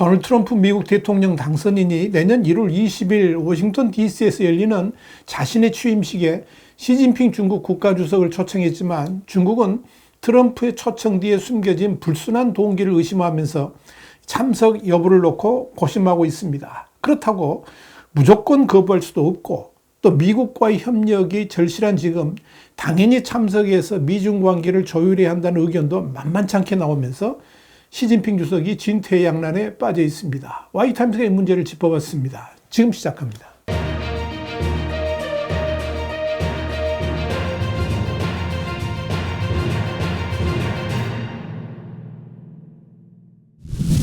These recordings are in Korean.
도널드 트럼프 미국 대통령 당선인이 내년 1월 20일 워싱턴 DC에서 열리는 자신의 취임식에 시진핑 중국 국가주석을 초청했지만 중국은 트럼프의 초청 뒤에 숨겨진 불순한 동기를 의심하면서 참석 여부를 놓고 고심하고 있습니다. 그렇다고 무조건 거부할 수도 없고 또 미국과의 협력이 절실한 지금 당연히 참석해서 미중 관계를 조율해야 한다는 의견도 만만찮게 나오면서 시진핑 주석이 진퇴양난에 빠져 있습니다. 와이타임스가 이 문제를 짚어봤습니다. 지금 시작합니다.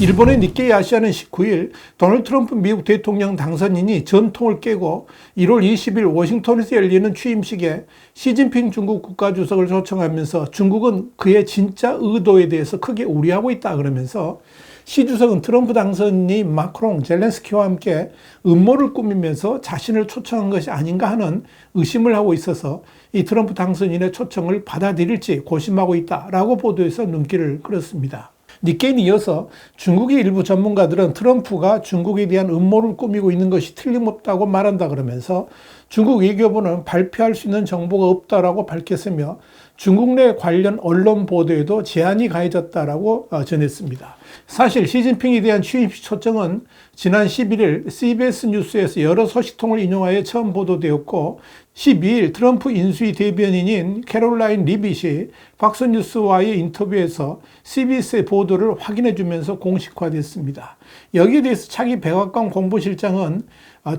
일본의 니케이 아시아는 19일 도널드 트럼프 미국 대통령 당선인이 전통을 깨고 1월 20일 워싱턴에서 열리는 취임식에 시진핑 중국 국가주석을 초청하면서 중국은 그의 진짜 의도에 대해서 크게 우려하고 있다 그러면서 시 주석은 트럼프 당선인이 마크롱, 젤렌스키와 함께 음모를 꾸미면서 자신을 초청한 것이 아닌가 하는 의심을 하고 있어서 이 트럼프 당선인의 초청을 받아들일지 고심하고 있다라고 보도해서 눈길을 끌었습니다. 니케이는 이어서 중국의 일부 전문가들은 트럼프가 중국에 대한 음모를 꾸미고 있는 것이 틀림없다고 말한다 그러면서 중국 외교부는 발표할 수 있는 정보가 없다라고 밝혔으며 중국 내 관련 언론 보도에도 제한이 가해졌다라고 전했습니다. 사실 시진핑에 대한 취임식 초청은 지난 11일 CBS 뉴스에서 여러 소식통을 인용하여 처음 보도되었고 12일 트럼프 인수위 대변인인 캐롤라인 리빗이 팍스뉴스와의 인터뷰에서 CBS의 보도를 확인해 주면서 공식화됐습니다. 여기에 대해서 차기 백악관 공보실장은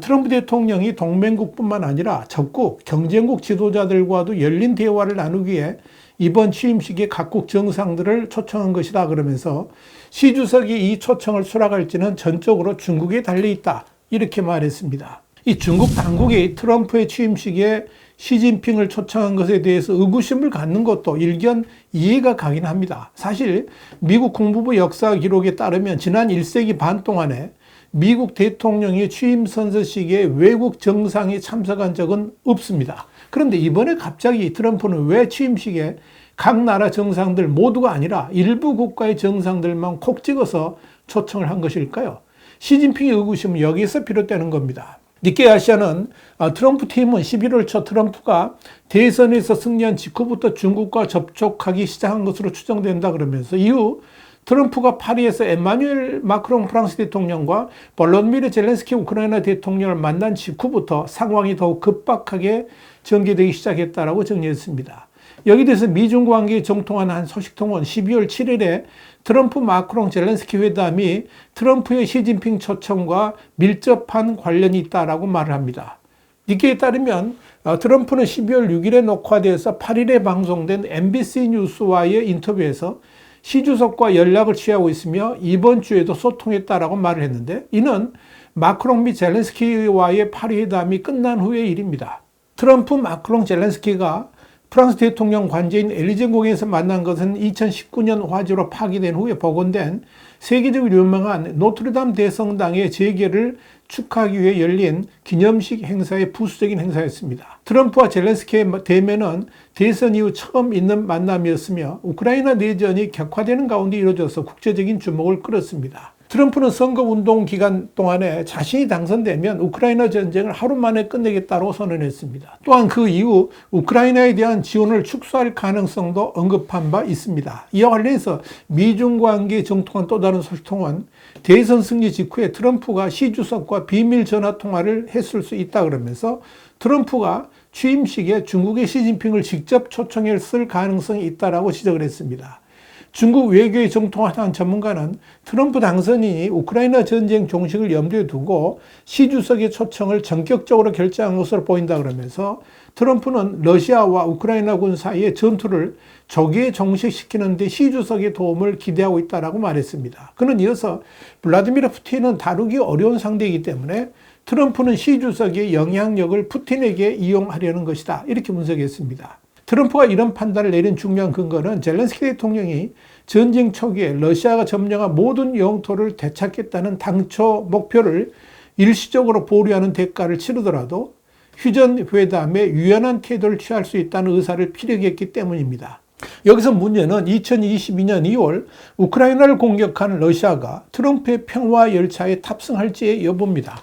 트럼프 대통령이 동맹국뿐만 아니라 적국, 경쟁국 지도자들과도 열린 대화를 나누기 위해 이번 취임식에 각국 정상들을 초청한 것이다 그러면서 시 주석이 이 초청을 수락할지는 전적으로 중국에 달려있다 이렇게 말했습니다. 이 중국 당국이 트럼프의 취임식에 시진핑을 초청한 것에 대해서 의구심을 갖는 것도 일견 이해가 가긴 합니다. 사실 미국 국무부 역사 기록에 따르면 지난 1세기 반 동안에 미국 대통령이 취임 선서식에 외국 정상이 참석한 적은 없습니다. 그런데 이번에 갑자기 트럼프는 왜 취임식에 각 나라 정상들 모두가 아니라 일부 국가의 정상들만 콕 찍어서 초청을 한 것일까요? 시진핑의 의구심은 여기에서 비롯되는 겁니다. 니케이 아시아는 트럼프 팀은 11월 초 트럼프가 대선에서 승리한 직후부터 중국과 접촉하기 시작한 것으로 추정된다 그러면서 이후 트럼프가 파리에서 에마뉴엘 마크롱 프랑스 대통령과 볼로디미르 젤렌스키 우크라이나 대통령을 만난 직후부터 상황이 더욱 급박하게 전개되기 시작했다라고 정리했습니다. 여기에 대해서 미중 관계에 정통한 한 소식통은 12월 7일에 트럼프 마크롱 젤렌스키 회담이 트럼프의 시진핑 초청과 밀접한 관련이 있다라고 말을 합니다. 니케이에 따르면 트럼프는 12월 6일에 녹화돼서 8일에 방송된 MBC 뉴스와의 인터뷰에서 시 주석과 연락을 취하고 있으며 이번 주에도 소통했다라고 말을 했는데 이는 마크롱 및 젤렌스키와의 파리 회담이 끝난 후의 일입니다. 트럼프, 마크롱, 젤렌스키가 프랑스 대통령 관제인 엘리제 공항에서 만난 것은 2019년 화재로 파괴된 후에 복원된 세계적으로 유명한 노트르담 대성당의 재개를 축하하기 위해 열린 기념식 행사의 부수적인 행사였습니다. 트럼프와 젤렌스키의 대면은 대선 이후 처음 있는 만남이었으며 우크라이나 내전이 격화되는 가운데 이루어져서 국제적인 주목을 끌었습니다. 트럼프는 선거운동 기간 동안에 자신이 당선되면 우크라이나 전쟁을 하루 만에 끝내겠다고 선언했습니다. 또한 그 이후 우크라이나에 대한 지원을 축소할 가능성도 언급한 바 있습니다. 이와 관련해서 미중 관계에 정통한 또 다른 소식통은 대선 승리 직후에 트럼프가 시 주석과 비밀 전화 통화를 했을 수 있다 그러면서 트럼프가 취임식에 중국의 시진핑을 직접 초청했을 가능성이 있다라고 지적을 했습니다. 중국 외교에 정통한 한 전문가는 트럼프 당선인이 우크라이나 전쟁 종식을 염두에 두고 시 주석의 초청을 전격적으로 결정한 것으로 보인다 그러면서 트럼프는 러시아와 우크라이나군 사이의 전투를 조기에 종식시키는 데 시 주석의 도움을 기대하고 있다고 말했습니다. 그는 이어서 블라디미르 푸틴은 다루기 어려운 상대이기 때문에 트럼프는 시 주석의 영향력을 푸틴에게 이용하려는 것이다 이렇게 분석했습니다. 트럼프가 이런 판단을 내린 중요한 근거는 젤렌스키 대통령이 전쟁 초기에 러시아가 점령한 모든 영토를 되찾겠다는 당초 목표를 일시적으로 보류하는 대가를 치르더라도 휴전 회담에 유연한 태도를 취할 수 있다는 의사를 피력했기 때문입니다. 여기서 문제는 2022년 2월 우크라이나를 공격한 러시아가 트럼프의 평화 열차에 탑승할지의 여부입니다.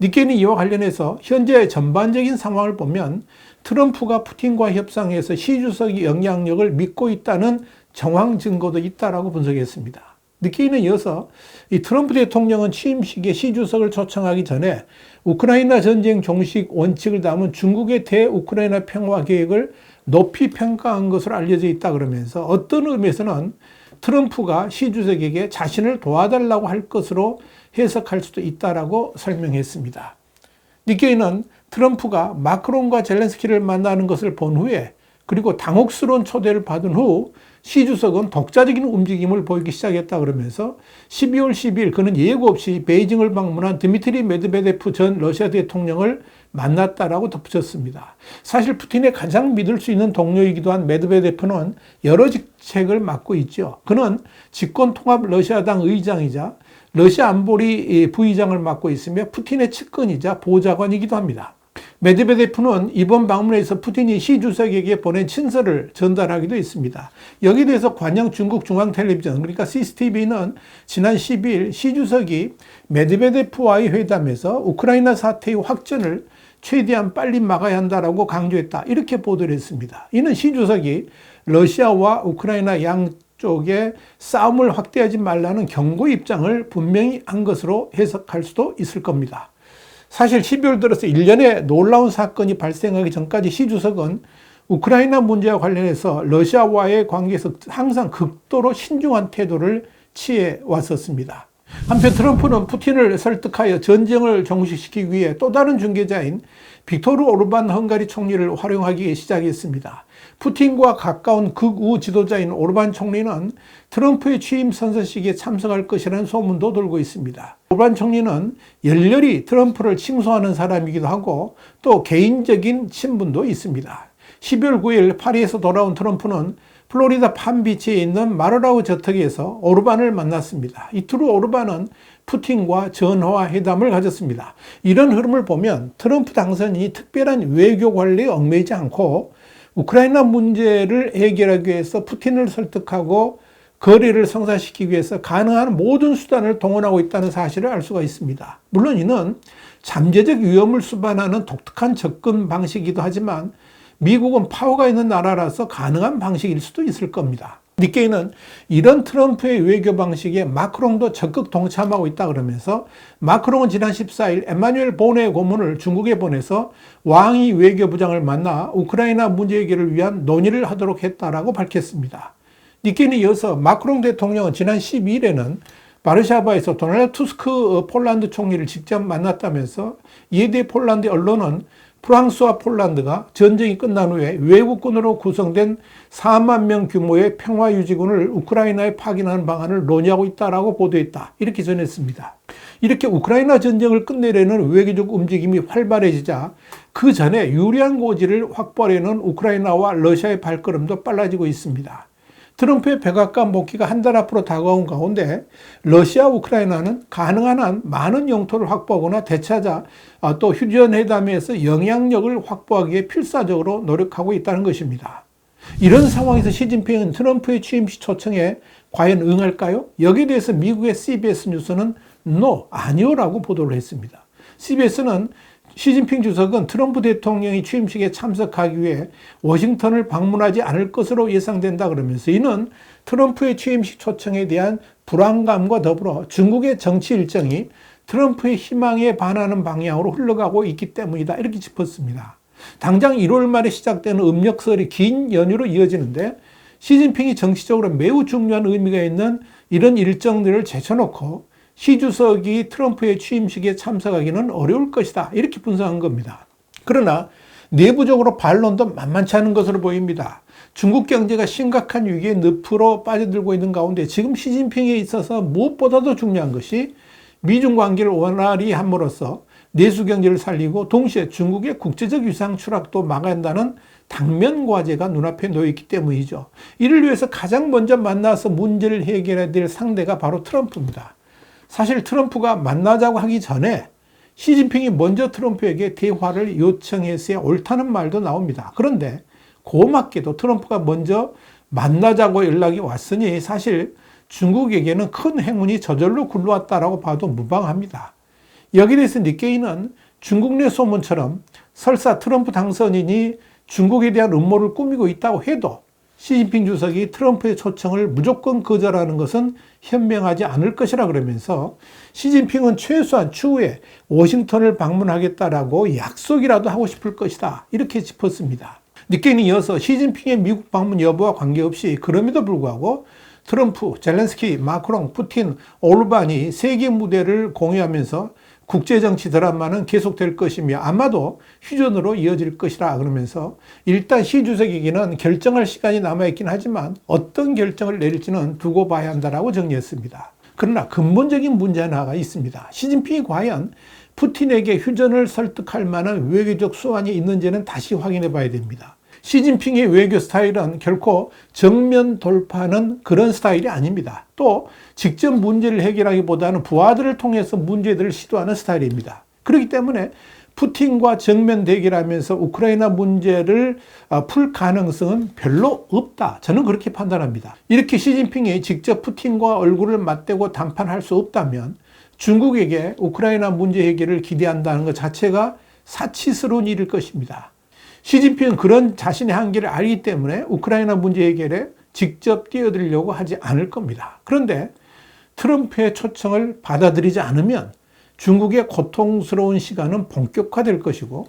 니케이는 이와 관련해서 현재 전반적인 상황을 보면 트럼프가 푸틴과 협상해서 시 주석의 영향력을 믿고 있다는 정황 증거도 있다라고 분석했습니다. 니케이는 이어서 이 트럼프 대통령은 취임식에 시 주석을 초청하기 전에 우크라이나 전쟁 종식 원칙을 담은 중국의 대우크라이나 평화 계획을 높이 평가한 것으로 알려져 있다 그러면서 어떤 의미에서는 트럼프가 시 주석에게 자신을 도와달라고 할 것으로 해석할 수도 있다라고 설명했습니다. 니케이는 트럼프가 마크롱과 젤렌스키를 만나는 것을 본 후에 그리고 당혹스러운 초대를 받은 후 시 주석은 독자적인 움직임을 보이기 시작했다 그러면서 12월 10일 그는 예고 없이 베이징을 방문한 드미트리 메드베데프 전 러시아 대통령을 만났다라고 덧붙였습니다. 사실 푸틴의 가장 믿을 수 있는 동료이기도 한 메드베데프는 여러 직책을 맡고 있죠. 그는 집권통합 러시아당 의장이자 러시아 안보리 부의장을 맡고 있으며 푸틴의 측근이자 보좌관이기도 합니다. 메드베데프는 이번 방문에서 푸틴이 시 주석에게 보낸 친서를 전달하기도 했습니다. 여기에 대해서 관영 중국 중앙텔레비전 그러니까 CCTV는 지난 12일 시 주석이 메드베데프와의 회담에서 우크라이나 사태의 확전을 최대한 빨리 막아야 한다라고 강조했다. 이렇게 보도를 했습니다. 이는 시 주석이 러시아와 우크라이나 양쪽의 싸움을 확대하지 말라는 경고 입장을 분명히 한 것으로 해석할 수도 있을 겁니다. 사실 12월 들어서 일련의 놀라운 사건이 발생하기 전까지 시 주석은 우크라이나 문제와 관련해서 러시아와의 관계에서 항상 극도로 신중한 태도를 취해 왔었습니다. 한편 트럼프는 푸틴을 설득하여 전쟁을 종식시키기 위해 또 다른 중개자인 빅토르 오르반 헝가리 총리를 활용하기 시작했습니다. 푸틴과 가까운 극우 지도자인 오르반 총리는 트럼프의 취임 선서식에 참석할 것이라는 소문도 돌고 있습니다. 오르반 총리는 열렬히 트럼프를 칭송하는 사람이기도 하고 또 개인적인 친분도 있습니다. 12월 9일 파리에서 돌아온 트럼프는 플로리다 팜비치에 있는 마르라우 저택에서 오르반을 만났습니다. 이틀 후 오르반은 푸틴과 전화 회담을 가졌습니다. 이런 흐름을 보면 트럼프 당선인이 특별한 외교 관리에 얽매이지 않고 우크라이나 문제를 해결하기 위해서 푸틴을 설득하고 거래를 성사시키기 위해서 가능한 모든 수단을 동원하고 있다는 사실을 알 수가 있습니다. 물론 이는 잠재적 위험을 수반하는 독특한 접근 방식이기도 하지만 미국은 파워가 있는 나라라서 가능한 방식일 수도 있을 겁니다. 니케이는 이런 트럼프의 외교 방식에 마크롱도 적극 동참하고 있다 그러면서 마크롱은 지난 14일 에마뉴엘 보네 고문을 중국에 보내서 왕이 외교부장을 만나 우크라이나 문제 해결을 위한 논의를 하도록 했다라고 밝혔습니다. 니케이는 이어서 마크롱 대통령은 지난 12일에는 바르샤바에서 도널드 투스크 폴란드 총리를 직접 만났다면서 이에 대해 폴란드 언론은 프랑스와 폴란드가 전쟁이 끝난 후에 외국군으로 구성된 4만 명 규모의 평화유지군을 우크라이나에 파견하는 방안을 논의하고 있다라고 보도했다. 이렇게 전했습니다. 이렇게 우크라이나 전쟁을 끝내려는 외교적 움직임이 활발해지자 그 전에 유리한 고지를 확보하려는 우크라이나와 러시아의 발걸음도 빨라지고 있습니다. 트럼프의 백악관 복귀가 한 달 앞으로 다가온 가운데 러시아, 우크라이나는 가능한 한 많은 영토를 확보하거나 되찾아 또 휴전회담에서 영향력을 확보하기 위해 필사적으로 노력하고 있다는 것입니다. 이런 상황에서 시진핑은 트럼프의 취임식 초청에 과연 응할까요? 여기에 대해서 미국의 CBS 뉴스는 No, 아니요라고 보도를 했습니다. CBS는 시진핑 주석은 트럼프 대통령이 취임식에 참석하기 위해 워싱턴을 방문하지 않을 것으로 예상된다 그러면서 이는 트럼프의 취임식 초청에 대한 불안감과 더불어 중국의 정치 일정이 트럼프의 희망에 반하는 방향으로 흘러가고 있기 때문이다. 이렇게 짚었습니다. 당장 1월 말에 시작되는 음력설이 긴 연휴로 이어지는데 시진핑이 정치적으로 매우 중요한 의미가 있는 이런 일정들을 제쳐놓고 시 주석이 트럼프의 취임식에 참석하기는 어려울 것이다. 이렇게 분석한 겁니다. 그러나 내부적으로 반론도 만만치 않은 것으로 보입니다. 중국 경제가 심각한 위기의 늪으로 빠져들고 있는 가운데 지금 시진핑에 있어서 무엇보다도 중요한 것이 미중 관계를 원활히 함으로써 내수 경제를 살리고 동시에 중국의 국제적 위상 추락도 막아야 한다는 당면 과제가 눈앞에 놓여 있기 때문이죠. 이를 위해서 가장 먼저 만나서 문제를 해결해야 될 상대가 바로 트럼프입니다. 사실 트럼프가 만나자고 하기 전에 시진핑이 먼저 트럼프에게 대화를 요청했어야 옳다는 말도 나옵니다. 그런데 고맙게도 트럼프가 먼저 만나자고 연락이 왔으니 사실 중국에게는 큰 행운이 저절로 굴러왔다라고 봐도 무방합니다. 여기에 대해서 니케이는 중국 내 소문처럼 설사 트럼프 당선인이 중국에 대한 음모를 꾸미고 있다고 해도 시진핑 주석이 트럼프의 초청을 무조건 거절하는 것은 현명하지 않을 것이라 그러면서 시진핑은 최소한 추후에 워싱턴을 방문하겠다라고 약속이라도 하고 싶을 것이다, 이렇게 짚었습니다. 니케이는 이어서 시진핑의 미국 방문 여부와 관계없이 그럼에도 불구하고 트럼프, 젤렌스키, 마크롱, 푸틴, 오르반이 세계 무대를 공유하면서 국제정치 드라마는 계속될 것이며 아마도 휴전으로 이어질 것이라 그러면서 일단 시 주석에게는 결정할 시간이 남아있긴 하지만 어떤 결정을 내릴지는 두고 봐야 한다라고 정리했습니다. 그러나 근본적인 문제 하나가 있습니다. 시진핑이 과연 푸틴에게 휴전을 설득할 만한 외교적 수완이 있는지는 다시 확인해 봐야 됩니다. 시진핑의 외교 스타일은 결코 정면 돌파하는 그런 스타일이 아닙니다. 또 직접 문제를 해결하기보다는 부하들을 통해서 문제들을 시도하는 스타일입니다. 그렇기 때문에 푸틴과 정면 대결하면서 우크라이나 문제를 풀 가능성은 별로 없다, 저는 그렇게 판단합니다. 이렇게 시진핑이 직접 푸틴과 얼굴을 맞대고 담판할 수 없다면 중국에게 우크라이나 문제 해결을 기대한다는 것 자체가 사치스러운 일일 것입니다. 시진핑은 그런 자신의 한계를 알기 때문에 우크라이나 문제 해결에 직접 뛰어들려고 하지 않을 겁니다. 그런데 트럼프의 초청을 받아들이지 않으면 중국의 고통스러운 시간은 본격화될 것이고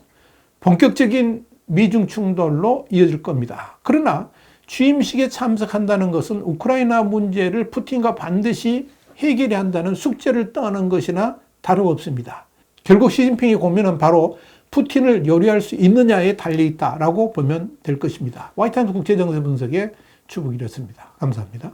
본격적인 미중 충돌로 이어질 겁니다. 그러나 취임식에 참석한다는 것은 우크라이나 문제를 푸틴과 반드시 해결해야 한다는 숙제를 떠나는 것이나 다름없습니다. 결국 시진핑의 고민은 바로 푸틴을 요리할 수 있느냐에 달려있다라고 보면 될 것입니다. 화이트하우스 국제정세 분석의 주북이었습니다. 감사합니다.